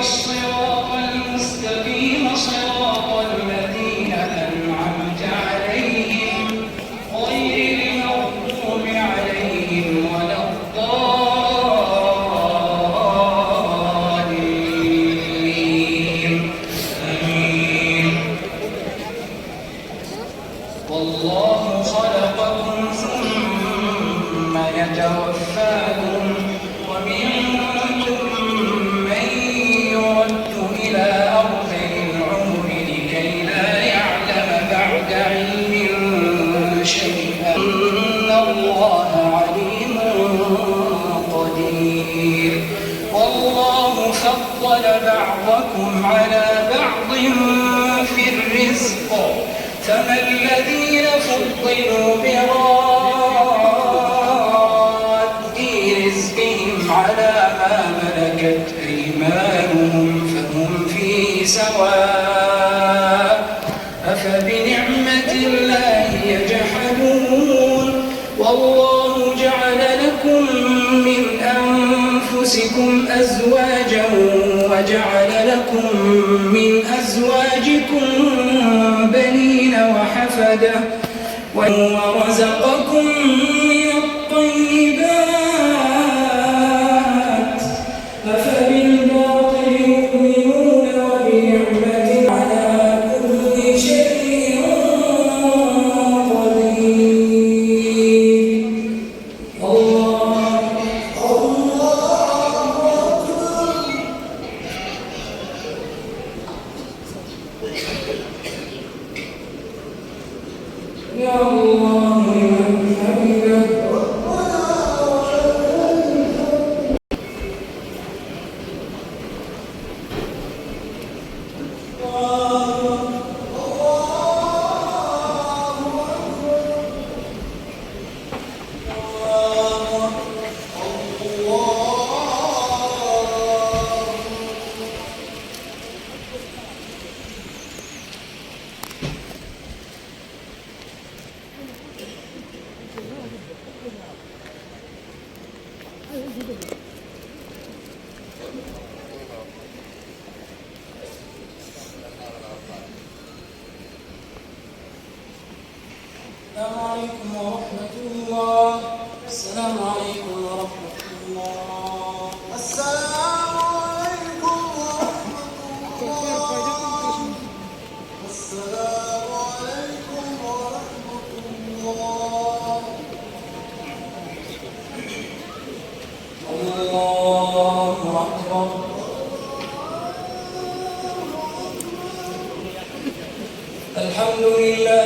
الصراط المستقيم صراط الذين أنعمت عليهم غير المغضوب عليهم ولا الضالين. آمين. والله خلقكم ثم يتوفاكم ومنكم من يرد إلى أرذل العمر لكي لا يعلم بعد علم شيئا إن الله عليم قدير. والله فضل بعضكم على بعض في الرزق فما الذين فضلوا براد رزقهم على ما ملكت أيمانهم فهم فيه سواء أفبنعمة الله يجحدون. والله جعل لكم من أنفسكم أزواجا وجعل لكم من أزواجكم بنين وحفدة ورزقكم من الطيبات أفبالباطل يؤمنون وبنعمة على كل شيء قدير. الله يا الله لمن حمده. السلام عليكم ورحمة الله. السلام عليكم ورحمة الله. السلام عليكم ورحمة الله. السلام عليكم ورحمة الله. الله أكبر. الحمد لله